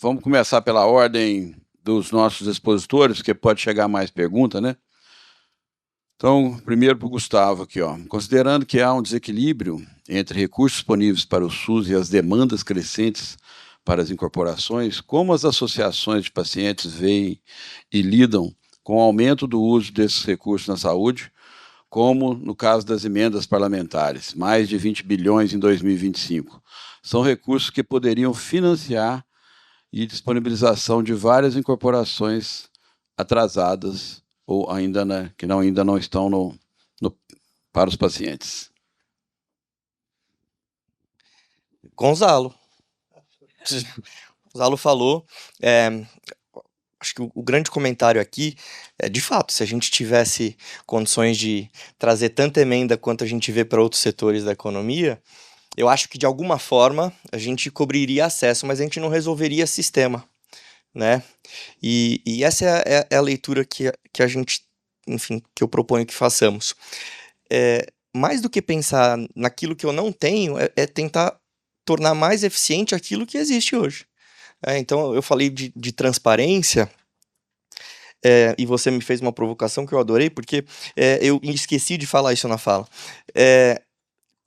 vamos começar pela ordem dos nossos expositores, porque pode chegar mais pergunta, né? Então, primeiro para o Gustavo aqui, ó. Considerando que há um desequilíbrio entre recursos disponíveis para o SUS e as demandas crescentes para as incorporações, como as associações de pacientes veem e lidam com o aumento do uso desses recursos na saúde, como no caso das emendas parlamentares, mais de 20 bilhões em 2025. São recursos que poderiam financiar e disponibilização de várias incorporações atrasadas ou ainda, né, que ainda não estão para os pacientes. Gonzalo falou, acho que o grande comentário aqui é, de fato, se a gente tivesse condições de trazer tanta emenda quanto a gente vê para outros setores da economia, eu acho que de alguma forma a gente cobriria acesso, mas a gente não resolveria sistema, né? E essa é a leitura que a gente, enfim, que eu proponho que façamos. Mais do que pensar naquilo que eu não tenho, é tentar tornar mais eficiente aquilo que existe hoje. Então, eu falei de transparência, e você me fez uma provocação que eu adorei, porque eu esqueci de falar isso na fala.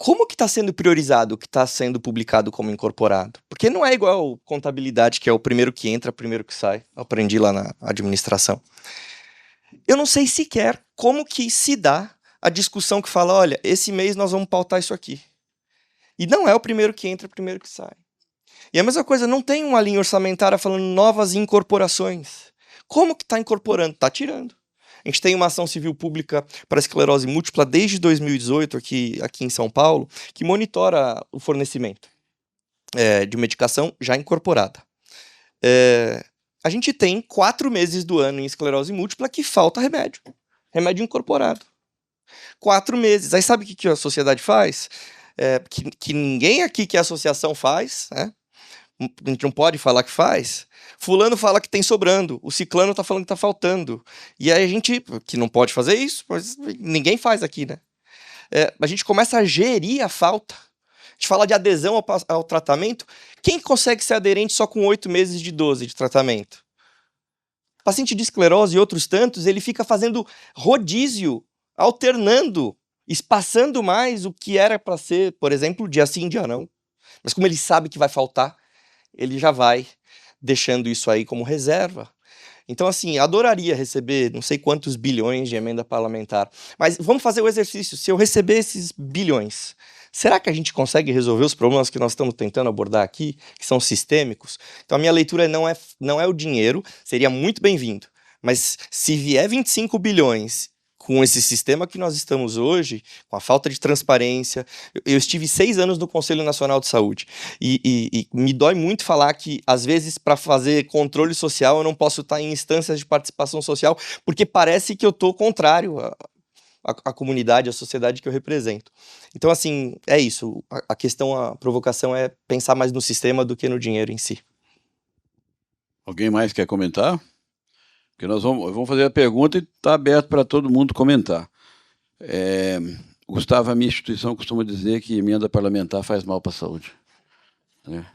Como que está sendo priorizado o que está sendo publicado como incorporado? Porque não é igual contabilidade, que é o primeiro que entra, o primeiro que sai. Eu aprendi lá na administração. Eu não sei sequer como que se dá a discussão que fala, olha, esse mês nós vamos pautar isso aqui. E não é o primeiro que entra, o primeiro que sai. E a mesma coisa, não tem uma linha orçamentária falando novas incorporações. Como que está incorporando? Está tirando. A gente tem uma ação civil pública para esclerose múltipla desde 2018 aqui em São Paulo, que monitora o fornecimento de medicação já incorporada. A gente tem 4 meses do ano em esclerose múltipla que falta remédio incorporado. 4 meses. Aí sabe o que a sociedade faz? Que ninguém aqui que a associação faz, né? A gente não pode falar que faz. Fulano fala que tem sobrando, o ciclano tá falando que tá faltando. E aí a gente, que não pode fazer isso, mas ninguém faz aqui, né? A gente começa a gerir a falta. A gente fala de adesão ao tratamento. Quem consegue ser aderente só com 8 meses de 12 de tratamento? O paciente de esclerose e outros tantos, ele fica fazendo rodízio, alternando, espaçando mais o que era para ser, por exemplo, dia sim, dia não. Mas como ele sabe que vai faltar, ele já vai deixando isso aí como reserva. Então, assim, adoraria receber não sei quantos bilhões de emenda parlamentar. Mas vamos fazer o exercício. Se eu receber esses bilhões, será que a gente consegue resolver os problemas que nós estamos tentando abordar aqui, que são sistêmicos? Então, a minha leitura não é o dinheiro, seria muito bem-vindo. Mas se vier 25 bilhões com esse sistema que nós estamos hoje, com a falta de transparência. Eu estive 6 anos no Conselho Nacional de Saúde e me dói muito falar que, às vezes, para fazer controle social, eu não posso estar em instâncias de participação social, porque parece que eu estou contrário à comunidade, à sociedade que eu represento. Então, assim, é isso. A questão, a provocação é pensar mais no sistema do que no dinheiro em si. Alguém mais quer comentar? Porque nós vamos fazer a pergunta e está aberto para todo mundo comentar. Gustavo, a minha instituição costuma dizer que emenda parlamentar faz mal para a saúde. Né?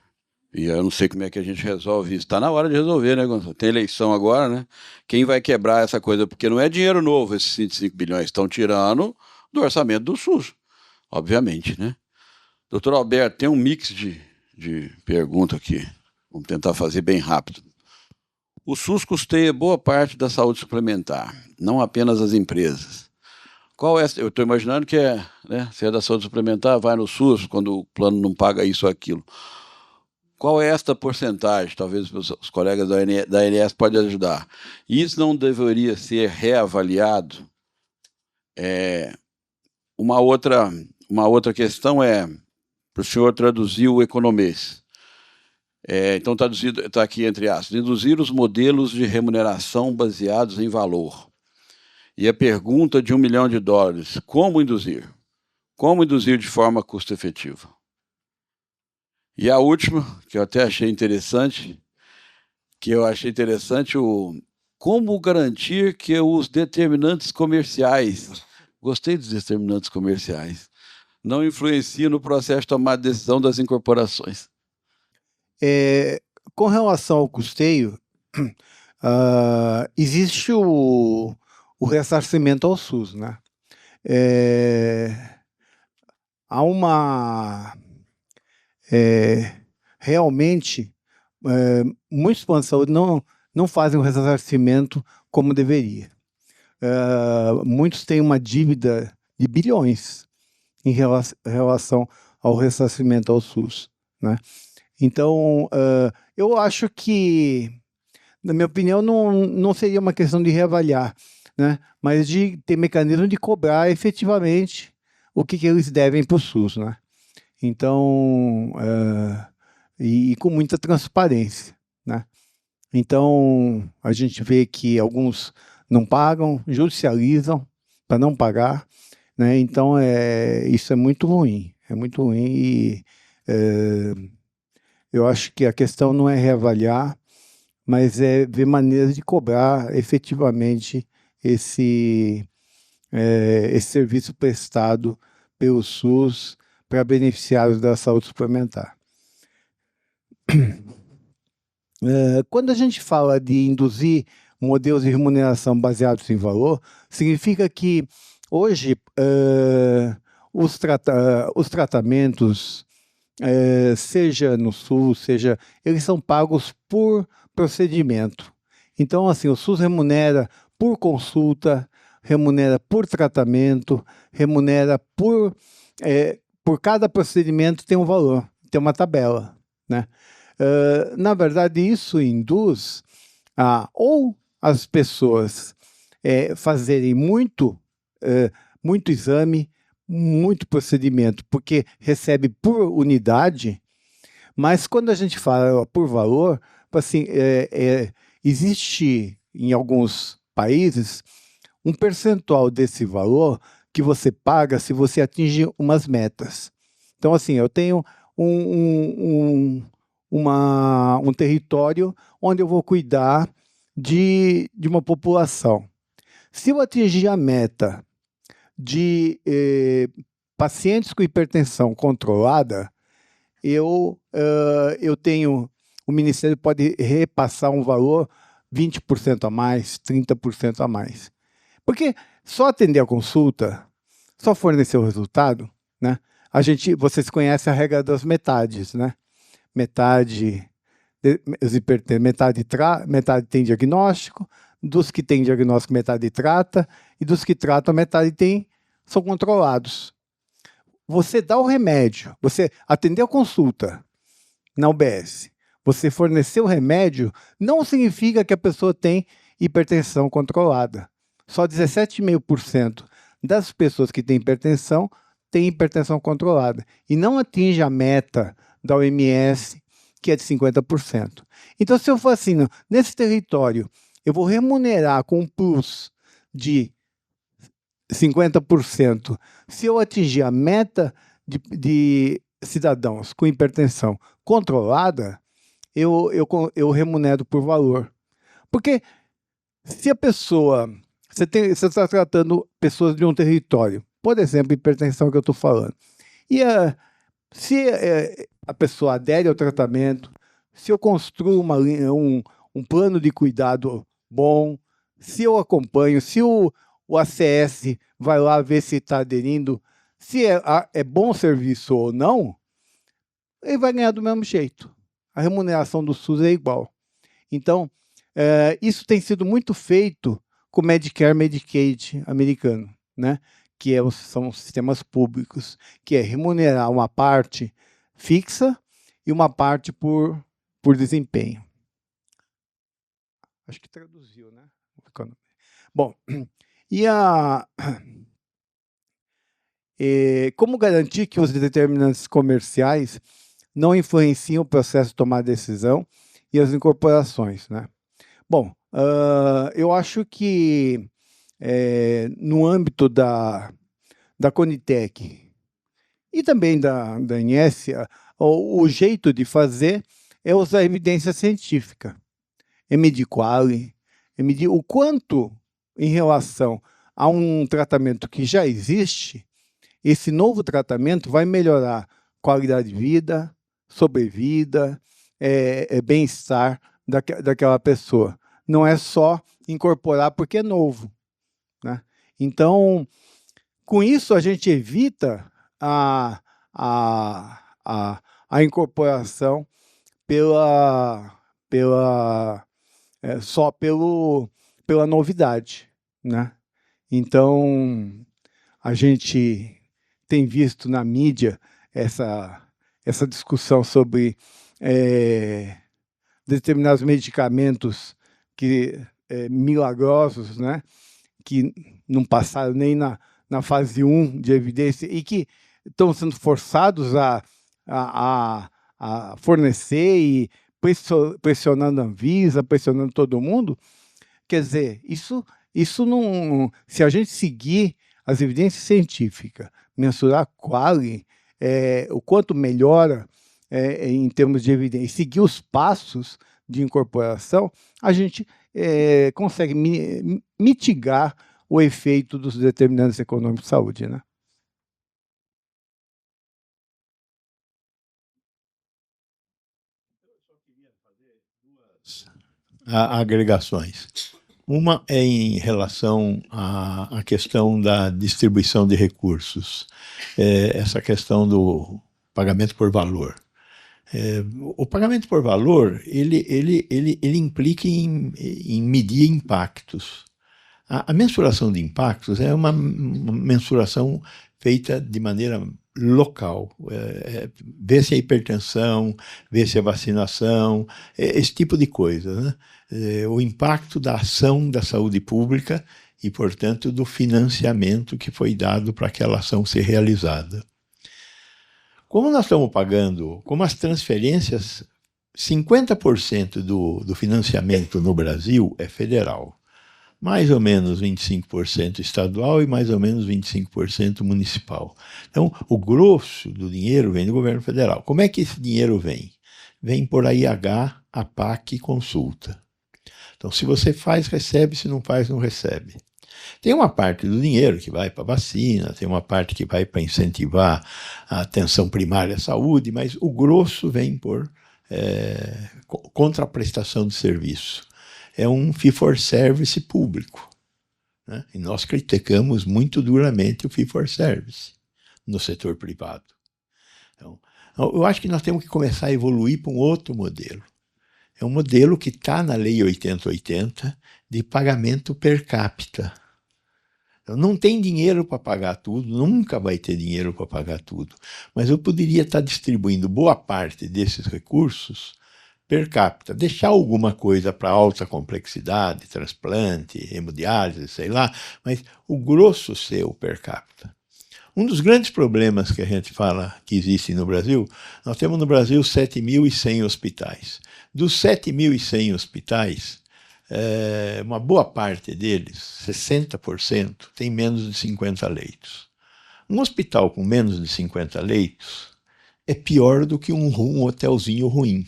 E eu não sei como é que a gente resolve isso. Está na hora de resolver, né, Gonçalo? Tem eleição agora, né? Quem vai quebrar essa coisa? Porque não é dinheiro novo esses 25 bilhões. Estão tirando do orçamento do SUS, obviamente, né? Doutor Alberto, tem um mix de pergunta aqui. Vamos tentar fazer bem rápido. O SUS custeia boa parte da saúde suplementar, não apenas as empresas. Qual é? Eu estou imaginando que se é da saúde suplementar, vai no SUS quando o plano não paga isso ou aquilo. Qual é esta porcentagem? Talvez os colegas da ANS podem ajudar. Isso não deveria ser reavaliado? Uma outra questão para o senhor traduzir o economês. Então, está aqui entre aspas, induzir os modelos de remuneração baseados em valor. E a pergunta de $1 milhão, como induzir? Como induzir de forma custo-efetiva? E a última, que eu até achei interessante, como garantir que os determinantes comerciais, gostei dos determinantes comerciais, não influenciam no processo de tomar decisão das incorporações. Com relação ao custeio, existe o ressarcimento ao SUS, né? Há uma... realmente, muitos planos de saúde não fazem o ressarcimento como deveria. Muitos têm uma dívida de bilhões em relação ao ressarcimento ao SUS, né? Então, eu acho que, na minha opinião, não seria uma questão de reavaliar, né? Mas de ter mecanismo de cobrar efetivamente o que eles devem para o SUS, né? Então, e com muita transparência, né? Então, a gente vê que alguns não pagam, judicializam para não pagar, né? Então, isso é muito ruim e eu acho que a questão não é reavaliar, mas é ver maneiras de cobrar efetivamente esse serviço prestado pelo SUS para beneficiários da saúde suplementar. Quando a gente fala de induzir modelos de remuneração baseados em valor, significa que hoje os tratamentos, seja no SUS, eles são pagos por procedimento. Então, assim, o SUS remunera por consulta, remunera por tratamento, remunera por cada procedimento tem um valor, tem uma tabela, né? Na verdade, isso induz ou as pessoas fazerem muito exame, muito procedimento, porque recebe por unidade, mas quando a gente fala por valor, assim, existe em alguns países um percentual desse valor que você paga se você atinge umas metas. Então, assim, eu tenho um território onde eu vou cuidar de uma população. Se eu atingir a meta de pacientes com hipertensão controlada, o Ministério pode repassar um valor 20% a mais, 30% a mais. Porque só atender a consulta, só fornecer o resultado, né? Vocês conhecem a regra das metades, né? Metade tem diagnóstico, dos que têm diagnóstico, metade trata, e dos que tratam, metade são controlados. Você dá o remédio, você atendeu a consulta na UBS, você forneceu o remédio, não significa que a pessoa tem hipertensão controlada. Só 17,5% das pessoas que têm hipertensão controlada e não atinge a meta da OMS, que é de 50%. Então, se eu for assim, nesse território, eu vou remunerar com um plus de 50%. Se eu atingir a meta de cidadãos com hipertensão controlada, eu remunero por valor. Porque se a pessoa... Você está tratando pessoas de um território, por exemplo, hipertensão que eu estou falando. E se a pessoa adere ao tratamento, se eu construo um plano de cuidado bom, se eu acompanho, se o ACS vai lá ver se está aderindo, se é bom serviço ou não, ele vai ganhar do mesmo jeito. A remuneração do SUS é igual. Então, isso tem sido muito feito com o Medicare, Medicaid americano, né? Que são sistemas públicos, que é remunerar uma parte fixa e uma parte por desempenho. Acho que traduziu, né? Bom, como garantir que os determinantes comerciais não influenciam o processo de tomar decisão e as incorporações, né? Bom, eu acho que no âmbito da Conitec e também da ANS, o jeito de fazer é usar evidência científica, medir quali, medir o quanto em relação a um tratamento que já existe, esse novo tratamento vai melhorar qualidade de vida, sobrevida, bem-estar daquela pessoa. Não é só incorporar porque é novo, né? Então, com isso, a gente evita a incorporação só pela novidade, né? Então, a gente tem visto na mídia essa discussão sobre determinados medicamentos milagrosos, né? Que não passaram nem na fase 1 de evidência e que estão sendo forçados a fornecer e pressionando a Anvisa, pressionando todo mundo. Quer dizer, isso não... Se a gente seguir as evidências científicas, mensurar a quali, o quanto melhora em termos de evidência, e seguir os passos de incorporação, a gente consegue mitigar o efeito dos determinantes econômicos de saúde, né? Agregações. Uma é em relação à questão da distribuição de recursos, essa questão do pagamento por valor. O pagamento por valor, ele implica em medir impactos. A mensuração de impactos é uma mensuração feita de maneira local, ver se é hipertensão, ver se é vacinação, esse tipo de coisa, né? O impacto da ação da saúde pública e, portanto, do financiamento que foi dado para aquela ação ser realizada. Como nós estamos pagando, como as transferências, 50% do financiamento no Brasil é federal, mais ou menos 25% estadual e mais ou menos 25% municipal. Então, o grosso do dinheiro vem do governo federal. Como é que esse dinheiro vem? Vem por AIH, APAC e consulta. Então, se você faz, recebe, se não faz, não recebe. Tem uma parte do dinheiro que vai para vacina, tem uma parte que vai para incentivar a atenção primária à saúde, mas o grosso vem por contraprestação de serviço. É um fee-for-service público, né? E nós criticamos muito duramente o fee-for-service no setor privado. Então, eu acho que nós temos que começar a evoluir para um outro modelo. É um modelo que está na Lei 8080 de pagamento per capita. Então, não tem dinheiro para pagar tudo, nunca vai ter dinheiro para pagar tudo, mas eu poderia estar distribuindo boa parte desses recursos per capita, deixar alguma coisa para alta complexidade, transplante, hemodiálise, sei lá, mas o grosso ser o per capita. Um dos grandes problemas que a gente fala que existe no Brasil, nós temos no Brasil 7.100 hospitais. Dos 7.100 hospitais, uma boa parte deles, 60%, tem menos de 50 leitos. Um hospital com menos de 50 leitos é pior do que um hotelzinho ruim.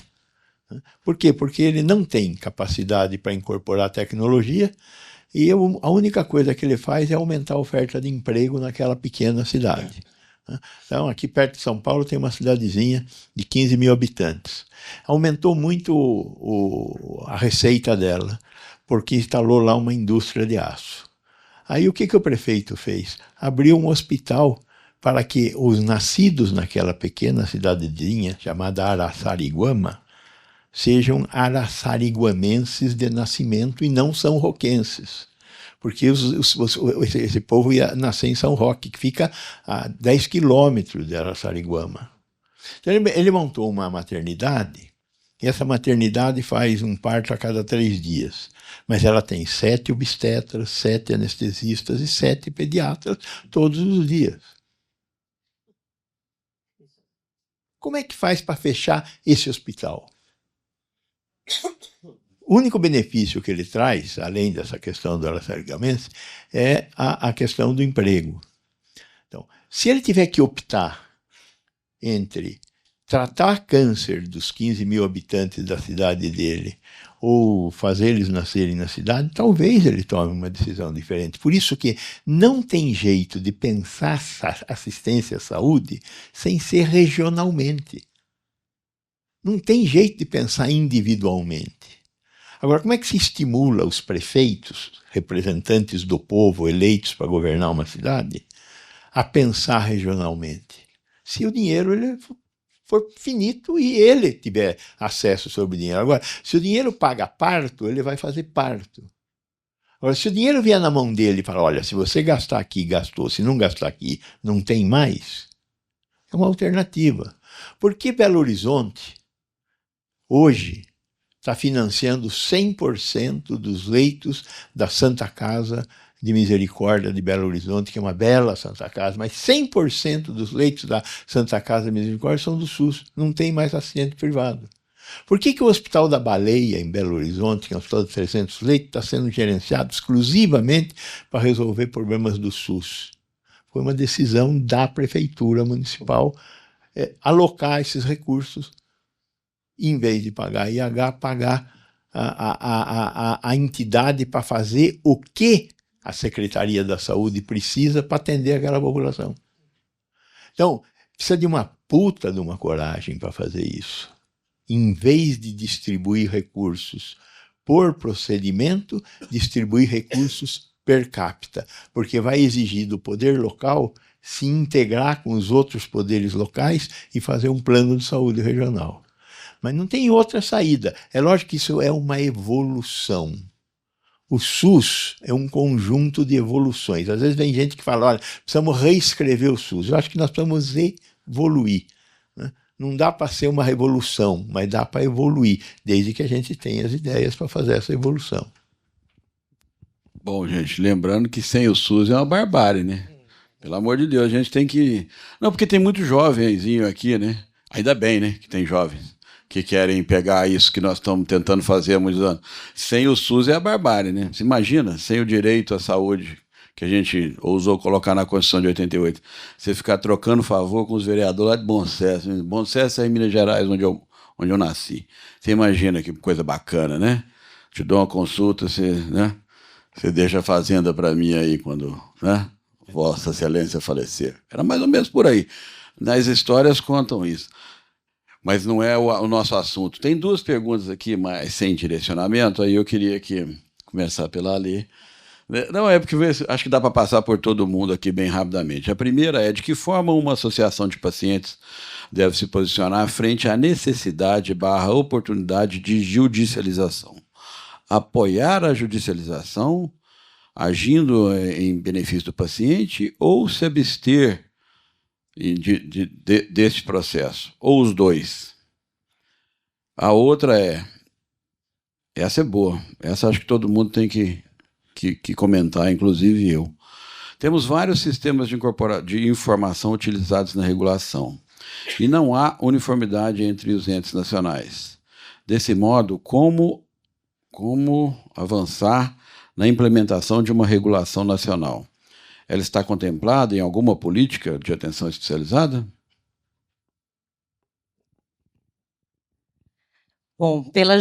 Por quê? Porque ele não tem capacidade para incorporar tecnologia e a única coisa que ele faz é aumentar a oferta de emprego naquela pequena cidade. Então, aqui perto de São Paulo tem uma cidadezinha de 15 mil habitantes. Aumentou muito a receita dela, porque instalou lá uma indústria de aço. Aí o que o prefeito fez? Abriu um hospital para que os nascidos naquela pequena cidadezinha chamada Araçariguama sejam araçariguamenses de nascimento e não são-roquenses. Porque esse povo ia nascer em São Roque, que fica a 10 quilômetros de Araçariguama. Então ele montou uma maternidade, e essa maternidade faz um parto a cada 3 dias. Mas ela tem 7 obstetras, 7 anestesistas e 7 pediatras todos os dias. Como é que faz para fechar esse hospital? O único benefício que ele traz, além dessa questão do araçariguamense, é a questão do emprego. Então, se ele tiver que optar entre tratar câncer dos 15 mil habitantes da cidade dele ou fazer eles nascerem na cidade, talvez ele tome uma decisão diferente. Por isso que não tem jeito de pensar assistência à saúde sem ser regionalmente. Não tem jeito de pensar individualmente. Agora, como é que se estimula os prefeitos, representantes do povo eleitos para governar uma cidade, a pensar regionalmente? Se o dinheiro ele for finito e ele tiver acesso sobre o dinheiro. Agora, se o dinheiro paga parto, ele vai fazer parto. Agora, se o dinheiro vier na mão dele e falar, olha, se você gastar aqui, gastou, se não gastar aqui, não tem mais, é uma alternativa. Por que Belo Horizonte, hoje, está financiando 100% dos leitos da Santa Casa de Misericórdia de Belo Horizonte, que é uma bela Santa Casa, mas 100% dos leitos da Santa Casa de Misericórdia são do SUS, não tem mais assistente privado. Por que o Hospital da Baleia, em Belo Horizonte, que é um hospital de 300 leitos, está sendo gerenciado exclusivamente para resolver problemas do SUS? Foi uma decisão da Prefeitura Municipal alocar esses recursos, em vez de pagar IH, pagar a entidade para fazer o que a Secretaria da Saúde precisa para atender aquela população. Então, precisa de uma puta de uma coragem para fazer isso. Em vez de distribuir recursos por procedimento, distribuir recursos per capita, porque vai exigir do poder local se integrar com os outros poderes locais e fazer um plano de saúde regional. Mas não tem outra saída. É lógico que isso é uma evolução. O SUS é um conjunto de evoluções. Às vezes vem gente que fala, olha, precisamos reescrever o SUS. Eu acho que nós precisamos evoluir, né? Não dá para ser uma revolução, mas dá para evoluir, desde que a gente tenha as ideias para fazer essa evolução. Bom, gente, lembrando que sem o SUS é uma barbárie, né? Pelo amor de Deus, a gente tem que... Não, porque tem muito jovenzinho aqui, né? Ainda bem, né, que tem jovens que querem pegar isso que nós estamos tentando fazer há muitos anos. Sem o SUS é a barbárie, né? Você imagina, sem o direito à saúde que a gente ousou colocar na Constituição de 88, você ficar trocando favor com os vereadores lá de Bom Sucesso. Bom Sucesso é em Minas Gerais, onde eu nasci. Você imagina que coisa bacana, né? Te dou uma consulta, você deixa a fazenda para mim aí quando, né, Vossa Excelência falecer. Era mais ou menos por aí. Nas histórias contam isso. Mas não é o nosso assunto. Tem duas perguntas aqui, mas sem direcionamento, aí eu queria começar pela Ali. Não, é porque acho que dá para passar por todo mundo aqui bem rapidamente. A primeira é: de que forma uma associação de pacientes deve se posicionar frente à necessidade/oportunidade de judicialização? Apoiar a judicialização, agindo em benefício do paciente, ou se abster deste processo? Ou os dois? A outra essa é boa, essa acho que todo mundo tem que comentar, inclusive eu. Temos vários sistemas de informação utilizados na regulação e não há uniformidade entre os entes nacionais. Desse modo, como avançar na implementação de uma regulação nacional? Ela está contemplada em alguma política de atenção especializada? Bom, pela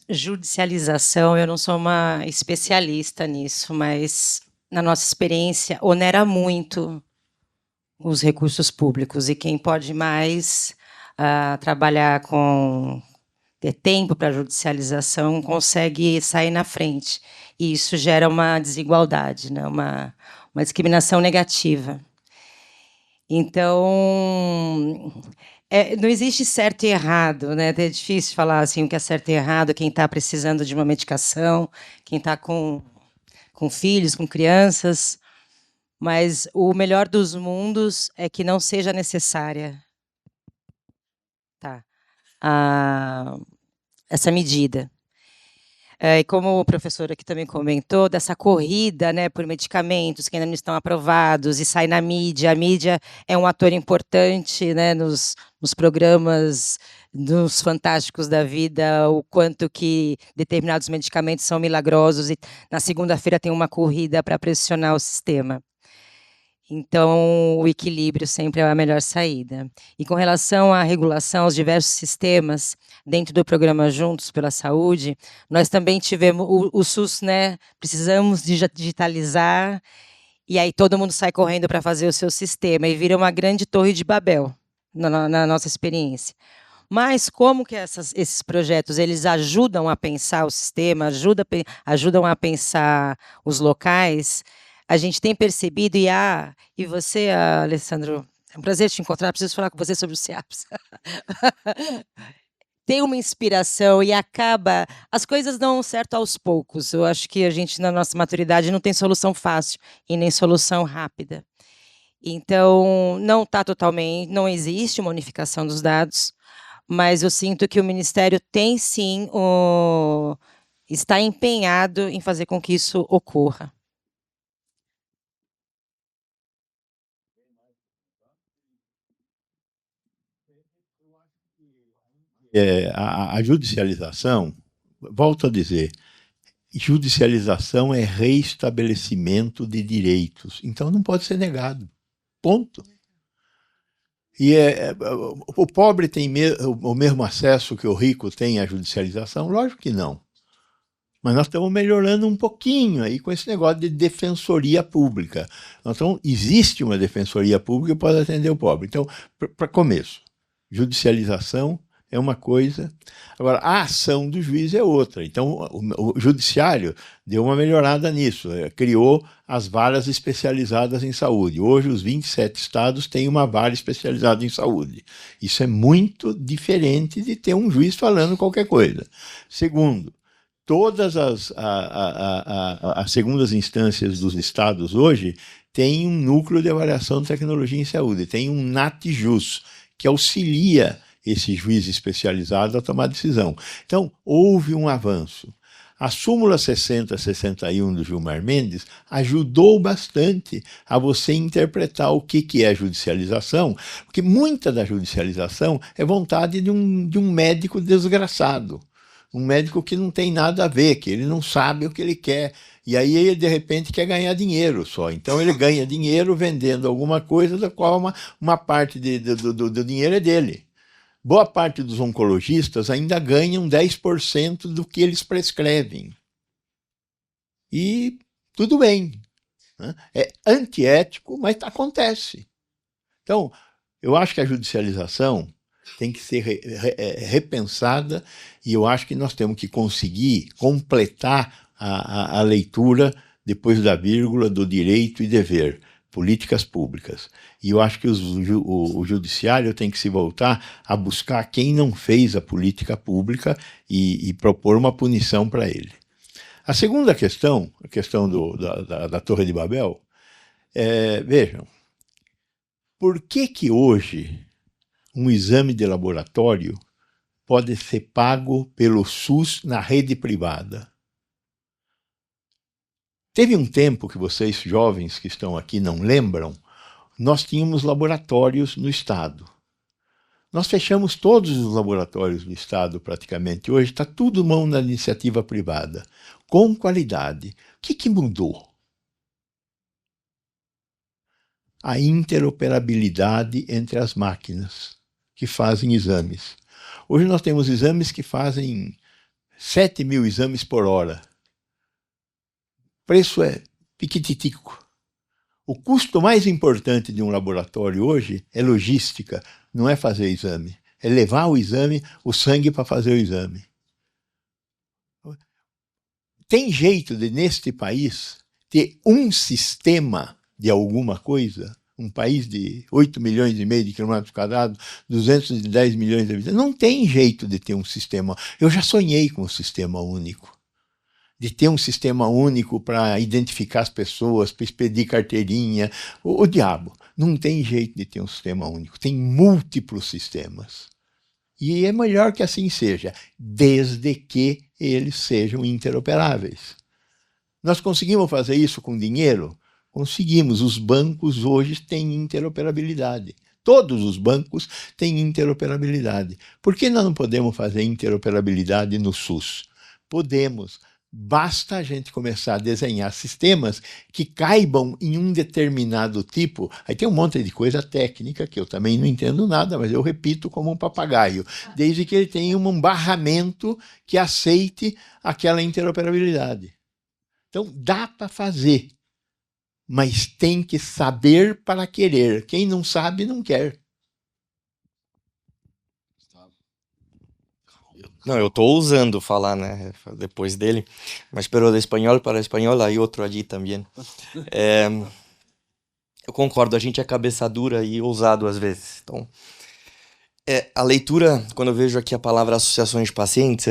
judicialização, eu não sou uma especialista nisso, mas, na nossa experiência, onera muito os recursos públicos, e quem pode mais trabalhar ter tempo para a judicialização consegue sair na frente. E isso gera uma desigualdade, né? Uma discriminação negativa. Então, não existe certo e errado, né? É difícil falar assim, o que é certo e errado, quem está precisando de uma medicação, quem está com filhos, com crianças, mas o melhor dos mundos é que não seja necessária, essa medida. E como o professor aqui também comentou, dessa corrida, né, por medicamentos que ainda não estão aprovados e sai na mídia. A mídia é um ator importante, né, nos programas dos fantásticos da vida, o quanto que determinados medicamentos são milagrosos, e na segunda-feira tem uma corrida para pressionar o sistema. Então, o equilíbrio sempre é a melhor saída. E com relação à regulação, aos diversos sistemas, dentro do programa Juntos pela Saúde, nós também tivemos o SUS, né? Precisamos digitalizar, e aí todo mundo sai correndo para fazer o seu sistema, e vira uma grande torre de Babel, na nossa experiência. Mas como que esses projetos eles ajudam a pensar o sistema, ajudam a pensar os locais, a gente tem percebido, e você, Alessandro, é um prazer te encontrar, preciso falar com você sobre o CIAPS. Tem uma inspiração e as coisas dão certo aos poucos. Eu acho que a gente, na nossa maturidade, não tem solução fácil e nem solução rápida. Então, não existe uma unificação dos dados, mas eu sinto que o Ministério tem sim, está empenhado em fazer com que isso ocorra. A judicialização, volto a dizer, judicialização é reestabelecimento de direitos, então não pode ser negado, ponto. E o pobre tem o mesmo acesso que o rico tem à judicialização? Lógico que não. Mas nós estamos melhorando um pouquinho aí com esse negócio de defensoria pública. Então, existe uma defensoria pública que pode atender o pobre. Então, para começo, judicialização é uma coisa. Agora, a ação do juiz é outra. Então, o judiciário deu uma melhorada nisso, criou as varas especializadas em saúde. Hoje, os 27 estados têm uma vara especializada em saúde. Isso é muito diferente de ter um juiz falando qualquer coisa. Segundo, todas as segundas instâncias dos estados hoje têm um núcleo de avaliação de tecnologia em saúde, tem um NATJUS, que auxilia esse juiz especializado a tomar decisão. Então, houve um avanço. A súmula 6061 do Gilmar Mendes ajudou bastante a você interpretar o que é judicialização, porque muita da judicialização é vontade de um médico desgraçado, um médico que não tem nada a ver, que ele não sabe o que ele quer, e aí ele de repente quer ganhar dinheiro só. Então ele ganha dinheiro vendendo alguma coisa da qual uma parte do dinheiro é dele. Boa parte dos oncologistas ainda ganham 10% do que eles prescrevem. E tudo bem, né? É antiético, mas acontece. Então, eu acho que a judicialização tem que ser repensada, e eu acho que nós temos que conseguir completar a leitura, depois da vírgula, do direito e dever, políticas públicas. E eu acho que o judiciário tem que se voltar a buscar quem não fez a política pública e propor uma punição para ele. A segunda questão, a questão da Torre de Babel, vejam, por que hoje um exame de laboratório pode ser pago pelo SUS na rede privada? Teve um tempo que vocês, jovens que estão aqui, não lembram, nós tínhamos laboratórios no Estado. Nós fechamos todos os laboratórios do Estado praticamente. Hoje está tudo mão na iniciativa privada, com qualidade. O que mudou? A interoperabilidade entre as máquinas que fazem exames. Hoje nós temos exames que fazem 7.000 exames por hora. O preço é piquititico. O custo mais importante de um laboratório hoje é logística, não é fazer exame. É levar o exame, o sangue para fazer o exame. Tem jeito de, neste país, ter um sistema de alguma coisa? Um país de 8 milhões e meio de quilômetros quadrados, 210 milhões de habitantes. Não tem jeito de ter um sistema. Eu já sonhei com um sistema único. De ter um sistema único para identificar as pessoas, para expedir carteirinha. O diabo. Não tem jeito de ter um sistema único. Tem múltiplos sistemas. E é melhor que assim seja, desde que eles sejam interoperáveis. Nós conseguimos fazer isso com dinheiro? Conseguimos. Os bancos hoje têm interoperabilidade. Todos os bancos têm interoperabilidade. Por que nós não podemos fazer interoperabilidade no SUS? Podemos. Basta a gente começar a desenhar sistemas que caibam em um determinado tipo. Aí tem um monte de coisa técnica que eu também não entendo nada, mas eu repito como um papagaio, desde que ele tenha um barramento que aceite aquela interoperabilidade. Então dá para fazer, mas tem que saber para querer. Quem não sabe, não quer. Não, eu estou ousando falar, né, depois dele, mas pero de espanhol para espanhol, aí outro ali também. Eu concordo, a gente é cabeça dura e ousado às vezes. Então, a leitura, quando eu vejo aqui a palavra associações de pacientes,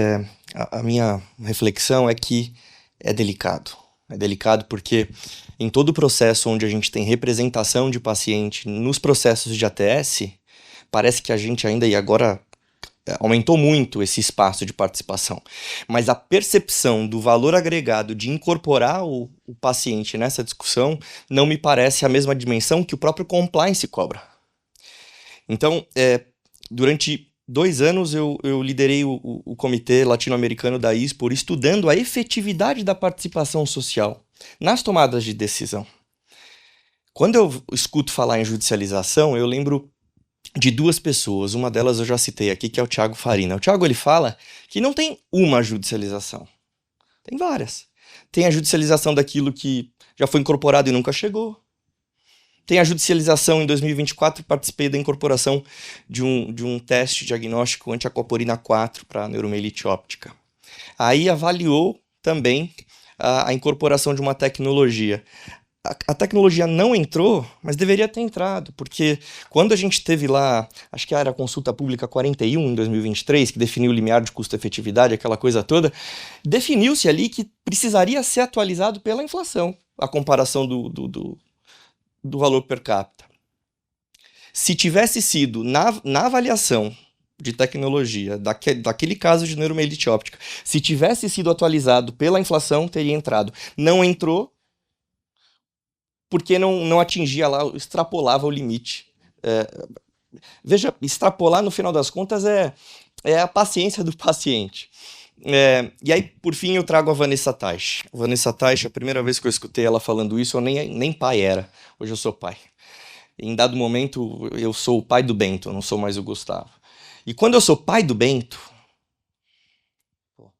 a minha reflexão é que é delicado. É delicado porque em todo o processo onde a gente tem representação de paciente, nos processos de ATS, parece que a gente ainda, e agora aumentou muito esse espaço de participação, mas a percepção do valor agregado de incorporar o paciente nessa discussão não me parece a mesma dimensão que o próprio compliance cobra. Então, durante 2 anos eu liderei o comitê latino-americano da ISPOR, estudando a efetividade da participação social nas tomadas de decisão. Quando eu escuto falar em judicialização, eu lembro de 2 pessoas, uma delas eu já citei aqui, que é o Thiago Farina. O Thiago, ele fala que não tem uma judicialização, tem várias. Tem a judicialização daquilo que já foi incorporado e nunca chegou. Tem a judicialização, em 2024, participei da incorporação de um teste diagnóstico anti-aquaporina 4 para neuromielite óptica. Aí avaliou também a incorporação de uma tecnologia. A tecnologia não entrou, mas deveria ter entrado, porque quando a gente teve lá, acho que era a consulta pública 41 em 2023, que definiu o limiar de custo-efetividade, aquela coisa toda, definiu-se ali que precisaria ser atualizado pela inflação, a comparação do valor per capita. Se tivesse sido na avaliação de tecnologia daquele caso de neuromielite óptica, se tivesse sido atualizado pela inflação, teria entrado. Não entrou, porque não atingia lá, extrapolava o limite. Veja, extrapolar no final das contas é a paciência do paciente. E aí, por fim, eu trago a Vanessa Teich. A Vanessa Teich, a primeira vez que eu escutei ela falando isso, eu nem pai era. Hoje eu sou pai. Em dado momento, eu sou o pai do Bento, eu não sou mais o Gustavo. E quando eu sou pai do Bento, o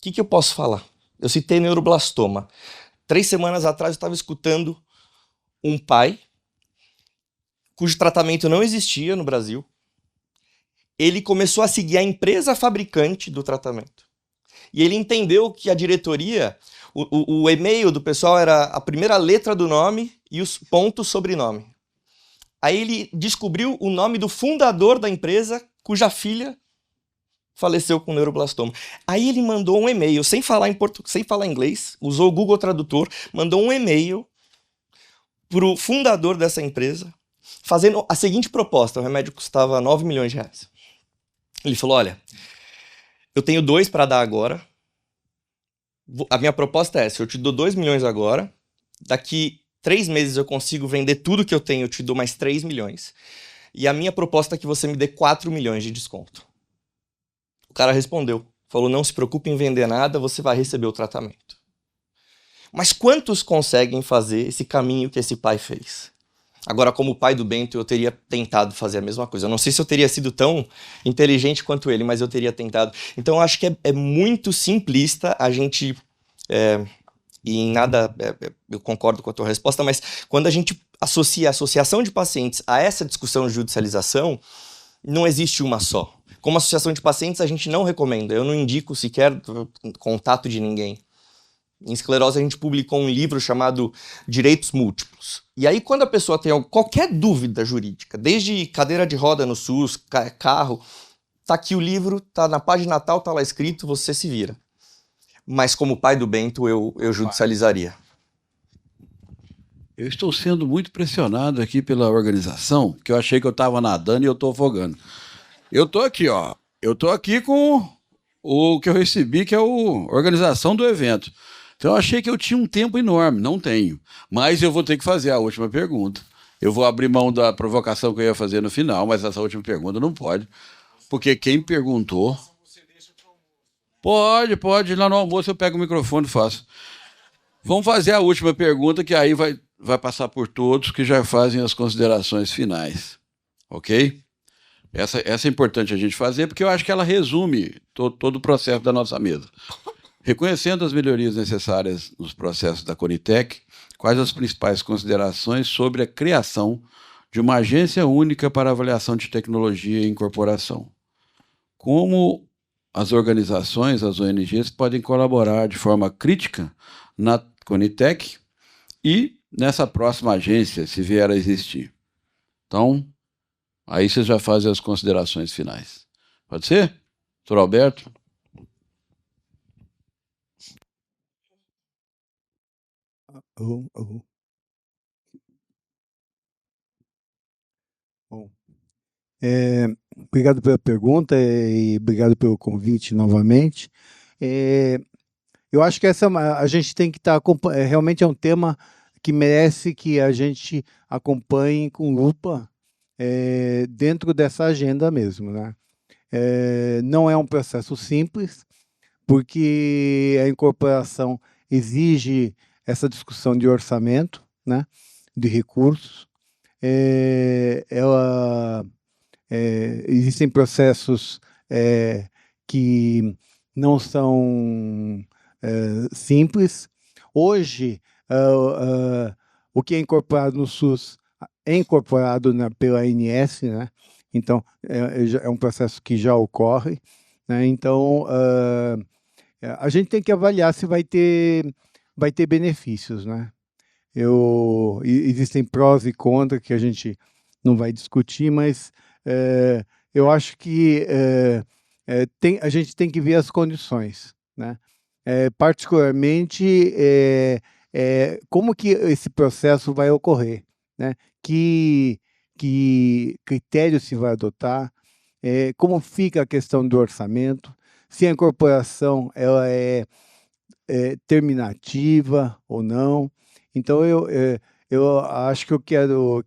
que eu posso falar? Eu citei neuroblastoma. 3 semanas atrás eu estava escutando um pai cujo tratamento não existia no Brasil. Ele começou a seguir a empresa fabricante do tratamento. E ele entendeu que a diretoria, o e-mail do pessoal era a primeira letra do nome e os pontos sobrenome. Aí ele descobriu o nome do fundador da empresa, cuja filha faleceu com neuroblastoma. Aí ele mandou um e-mail, sem falar inglês, usou o Google Tradutor, mandou um e-mail para o fundador dessa empresa, fazendo a seguinte proposta: o remédio custava 9 milhões de reais. Ele falou: olha, eu tenho 2 para dar agora, a minha proposta é essa, eu te dou 2 milhões agora, daqui 3 meses eu consigo vender tudo que eu tenho, eu te dou mais 3 milhões, e a minha proposta é que você me dê 4 milhões de desconto. O cara respondeu, falou: não se preocupe em vender nada, você vai receber o tratamento. Mas quantos conseguem fazer esse caminho que esse pai fez? Agora, como pai do Bento, eu teria tentado fazer a mesma coisa. Eu não sei se eu teria sido tão inteligente quanto ele, mas eu teria tentado. Então, eu acho que é muito simplista a gente... e em nada eu concordo com a tua resposta, mas quando a gente associa a associação de pacientes a essa discussão de judicialização, não existe uma só. Como associação de pacientes, a gente não recomenda. Eu não indico sequer contato de ninguém. Em esclerose, a gente publicou um livro chamado Direitos Múltiplos. E aí, quando a pessoa tem qualquer dúvida jurídica, desde cadeira de roda no SUS, carro, tá aqui o livro, tá na página tal, tá lá escrito, você se vira. Mas como pai do Bento, eu judicializaria. Eu estou sendo muito pressionado aqui pela organização, que eu achei que eu estava nadando e eu estou afogando. Eu estou aqui, ó. Eu estou aqui com o que eu recebi, que é a organização do evento. Então eu achei que eu tinha um tempo enorme. Não tenho. Mas eu vou ter que fazer a última pergunta. Eu vou abrir mão da provocação que eu ia fazer no final, mas essa última pergunta não pode. Porque quem perguntou... Pode. Lá no almoço eu pego o microfone e faço. Vamos fazer a última pergunta, que aí vai passar por todos que já fazem as considerações finais. Ok? Essa é importante a gente fazer, porque eu acho que ela resume todo o processo da nossa mesa. Reconhecendo as melhorias necessárias nos processos da Conitec, quais as principais considerações sobre a criação de uma agência única para avaliação de tecnologia e incorporação? como as organizações, as ONGs, podem colaborar de forma crítica na Conitec e nessa próxima agência, se vier a existir. Então, aí vocês já fazem as considerações finais. Pode ser? Doutor Alberto? Bom, obrigado pela pergunta e obrigado pelo convite novamente. Eu acho que a gente tem que estar realmente é um tema que merece que a gente acompanhe com lupa dentro dessa agenda mesmo, né? Não é um processo simples, porque a incorporação exige essa discussão de orçamento, né? De recursos. Existem processos que não são simples. Hoje, o que é incorporado no SUS é incorporado pela ANS, né? Então, é um processo que já ocorre, né? Então, a gente tem que avaliar se vai ter benefícios, né? Existem prós e contras que a gente não vai discutir, mas eu acho que a gente tem que ver as condições, né? Particularmente, como que esse processo vai ocorrer, né? Que critério se vai adotar, como fica a questão do orçamento, se a incorporação ela é terminativa ou não. Então, eu acho que eu quero,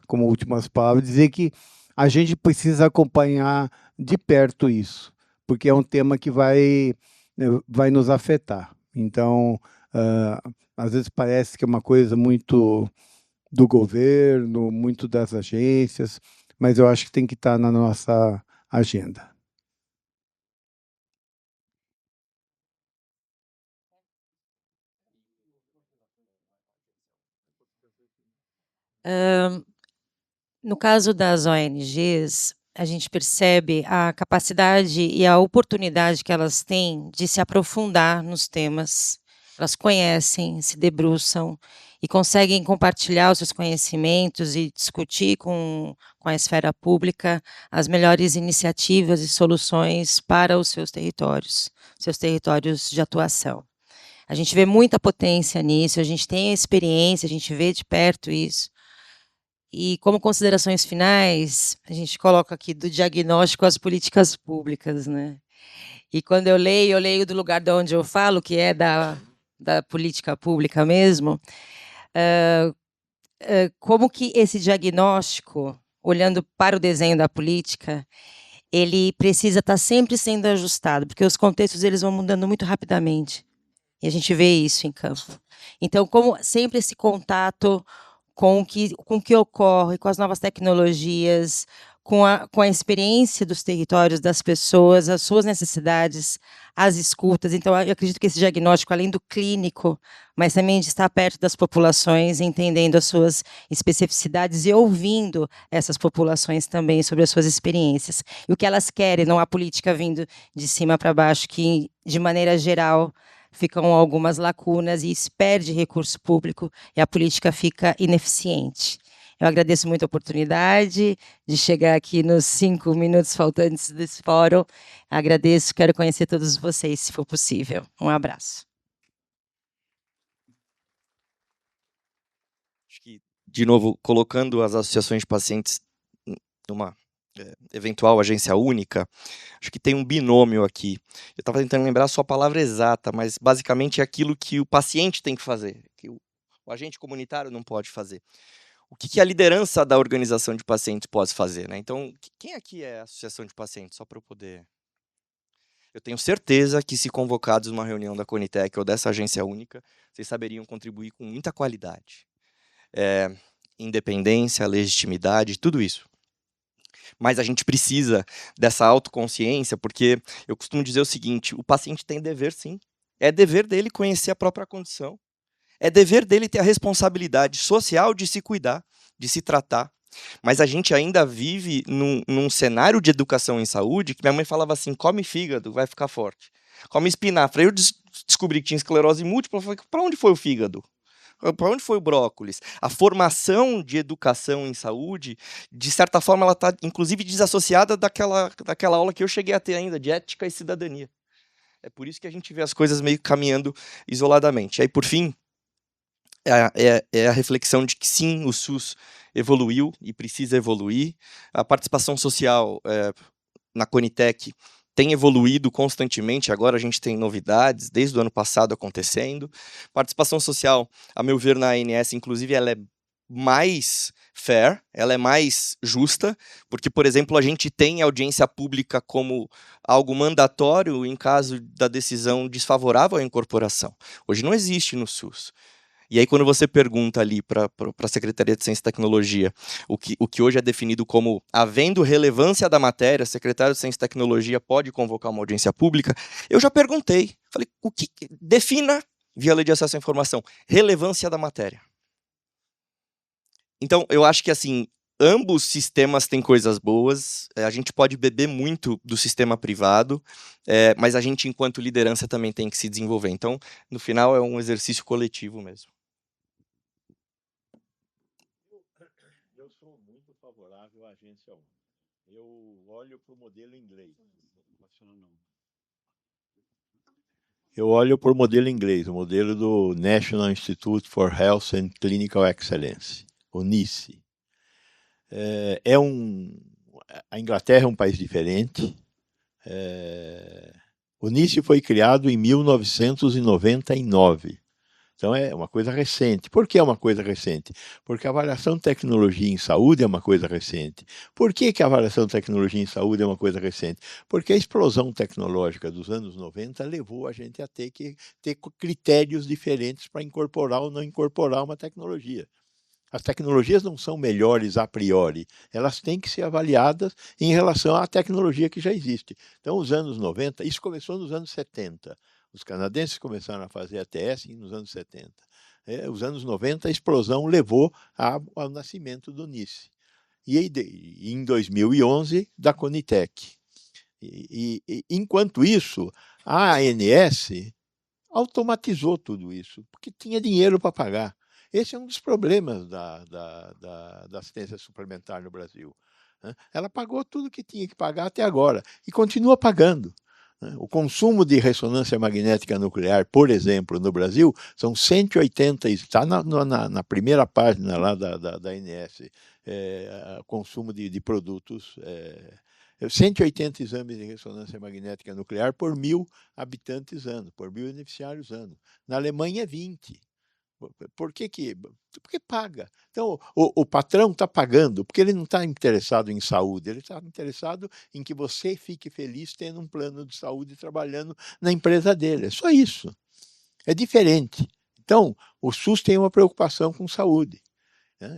como últimas palavras, dizer que a gente precisa acompanhar de perto isso, porque é um tema que vai nos afetar. Então, às vezes parece que é uma coisa muito do governo, muito das agências, mas eu acho que tem que estar na nossa agenda. No caso das ONGs, a gente percebe a capacidade e a oportunidade que elas têm de se aprofundar nos temas. Elas conhecem, se debruçam e conseguem compartilhar os seus conhecimentos e discutir com a esfera pública as melhores iniciativas e soluções para os seus territórios de atuação. A gente vê muita potência nisso, a gente tem a experiência, a gente vê de perto isso. E como considerações finais, a gente coloca aqui do diagnóstico às políticas públicas, né? E quando eu leio do lugar de onde eu falo, que é da política pública mesmo, como que esse diagnóstico, olhando para o desenho da política, ele precisa estar sempre sendo ajustado, porque os contextos eles vão mudando muito rapidamente. E a gente vê isso em campo. Então, como sempre esse contato com o que ocorre, com as novas tecnologias, com a experiência dos territórios, das pessoas, as suas necessidades, as escutas. Então, eu acredito que esse diagnóstico, além do clínico, mas também de estar perto das populações, entendendo as suas especificidades e ouvindo essas populações também sobre as suas experiências. E o que elas querem, não a política vindo de cima para baixo, que, de maneira geral, ficam algumas lacunas e se perde recurso público e a política fica ineficiente. Eu agradeço muito a oportunidade de chegar aqui nos 5 minutos faltantes desse fórum. Agradeço, quero conhecer todos vocês, se for possível. Um abraço. Acho que, de novo, colocando as associações de pacientes numa eventual agência única, acho que tem um binômio aqui. Eu estava tentando lembrar a sua palavra exata, mas basicamente é aquilo que o paciente tem que fazer, que o agente comunitário não pode fazer. O que a liderança da organização de pacientes pode fazer, né? Então, quem aqui é a associação de pacientes? Só para eu poder... Eu tenho certeza que, se convocados numa reunião da Conitec ou dessa agência única, vocês saberiam contribuir com muita qualidade. Independência, legitimidade, tudo isso. Mas a gente precisa dessa autoconsciência, porque eu costumo dizer o seguinte, o paciente tem dever, sim. É dever dele conhecer a própria condição. É dever dele ter a responsabilidade social de se cuidar, de se tratar. Mas a gente ainda vive num cenário de educação em saúde que minha mãe falava assim, come fígado, vai ficar forte. Come espinafre. Aí eu descobri que tinha esclerose múltipla, eu falei, para onde foi o fígado? Para onde foi o brócolis? A formação de educação em saúde, de certa forma, ela está, inclusive, desassociada daquela aula que eu cheguei a ter ainda, de ética e cidadania. É por isso que a gente vê as coisas meio caminhando isoladamente. Aí, por fim, é a reflexão de que, sim, o SUS evoluiu e precisa evoluir. A participação social na Conitec tem evoluído constantemente, agora a gente tem novidades, desde o ano passado acontecendo. Participação social, a meu ver, na ANS, inclusive, ela é mais fair, ela é mais justa, porque, por exemplo, a gente tem audiência pública como algo mandatório em caso da decisão desfavorável à incorporação. Hoje não existe no SUS. E aí, quando você pergunta ali para a Secretaria de Ciência e Tecnologia o que hoje é definido como havendo relevância da matéria, o secretário de Ciência e Tecnologia pode convocar uma audiência pública, eu já perguntei. Falei, defina, via lei de acesso à informação, relevância da matéria. Então, eu acho que, assim, ambos sistemas têm coisas boas, a gente pode beber muito do sistema privado, mas a gente, enquanto liderança, também tem que se desenvolver. Então, no final, é um exercício coletivo mesmo. Eu sou muito favorável à agência 1. Eu olho para o modelo inglês. Eu olho por modelo inglês, o modelo do National Institute for Health and Clinical Excellence, o NICE. A Inglaterra é um país diferente. O NICE foi criado em 1999. Então é uma coisa recente. Por que é uma coisa recente? Porque a avaliação de tecnologia em saúde é uma coisa recente. Por que a avaliação de tecnologia em saúde é uma coisa recente? Porque a explosão tecnológica dos anos 90 levou a gente a ter que ter critérios diferentes para incorporar ou não incorporar uma tecnologia. As tecnologias não são melhores a priori, elas têm que ser avaliadas em relação à tecnologia que já existe. Então, os anos 90, isso começou nos anos 70. Os canadenses começaram a fazer ATS nos anos 70. Os anos 90, a explosão levou ao nascimento do NICE. E em 2011, da Conitec. Enquanto isso, a ANS automatizou tudo isso, porque tinha dinheiro para pagar. Esse é um dos problemas da assistência suplementar no Brasil. Ela pagou tudo que tinha que pagar até agora e continua pagando. O consumo de ressonância magnética nuclear, por exemplo, no Brasil, são 180, está na primeira página lá da ANS, consumo de produtos, 180 exames de ressonância magnética nuclear por 1.000 habitantes ano, por 1.000 beneficiários ano. Na Alemanha, 20. Por que? Porque paga. Então, o patrão está pagando, porque ele não está interessado em saúde, ele está interessado em que você fique feliz tendo um plano de saúde trabalhando na empresa dele. É só isso. É diferente. Então, o SUS tem uma preocupação com saúde.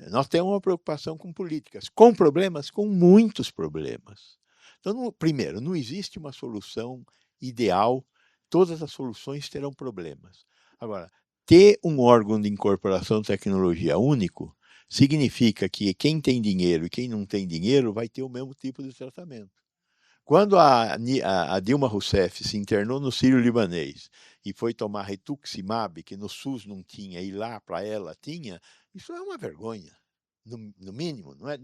Nós temos uma preocupação com políticas, com problemas, com muitos problemas. Então, primeiro, não existe uma solução ideal, todas as soluções terão problemas. Agora, ter um órgão de incorporação de tecnologia único significa que quem tem dinheiro e quem não tem dinheiro vai ter o mesmo tipo de tratamento. Quando a Dilma Rousseff se internou no Sírio-Libanês e foi tomar rituximab, que no SUS não tinha e lá para ela tinha, isso é uma vergonha, no mínimo, não é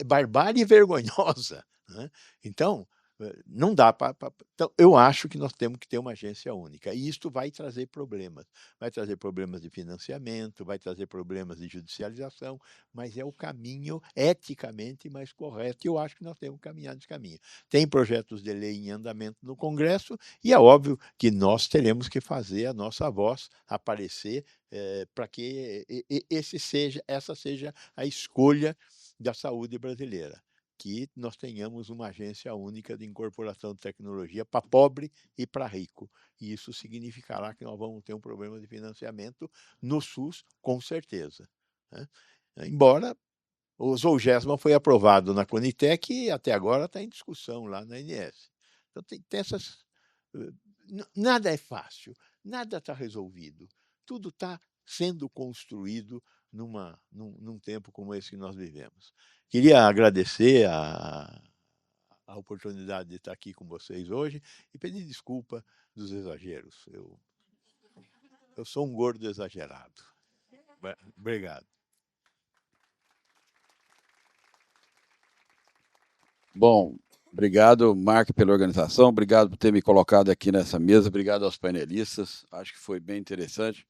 barbárie vergonhosa. Né? Então, não dá para. Então, eu acho que nós temos que ter uma agência única. E isso vai trazer problemas. Vai trazer problemas de financiamento, vai trazer problemas de judicialização, mas é o caminho eticamente mais correto. E eu acho que nós temos que caminhar nesse caminho. Tem projetos de lei em andamento no Congresso, e é óbvio que nós teremos que fazer a nossa voz aparecer para que essa seja a escolha da saúde brasileira. Que nós tenhamos uma agência única de incorporação de tecnologia para pobre e para rico. E isso significará que nós vamos ter um problema de financiamento no SUS, com certeza. Né? Embora o Zolgensma foi aprovado na Conitec e até agora está em discussão lá na ANS. Então tem essas... Nada é fácil, nada está resolvido. Tudo está sendo construído num tempo como esse que nós vivemos. Queria agradecer a oportunidade de estar aqui com vocês hoje e pedir desculpa dos exageros. Eu sou um gordo exagerado. Obrigado. Bom, obrigado, Mark, pela organização, obrigado por ter me colocado aqui nessa mesa, obrigado aos panelistas, acho que foi bem interessante.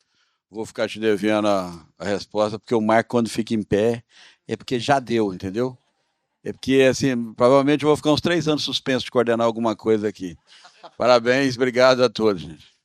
Vou ficar te devendo a resposta, porque o Mark, quando fica em pé, é porque já deu, entendeu? É porque, assim, provavelmente eu vou ficar uns 3 anos suspenso de coordenar alguma coisa aqui. Parabéns, obrigado a todos, gente.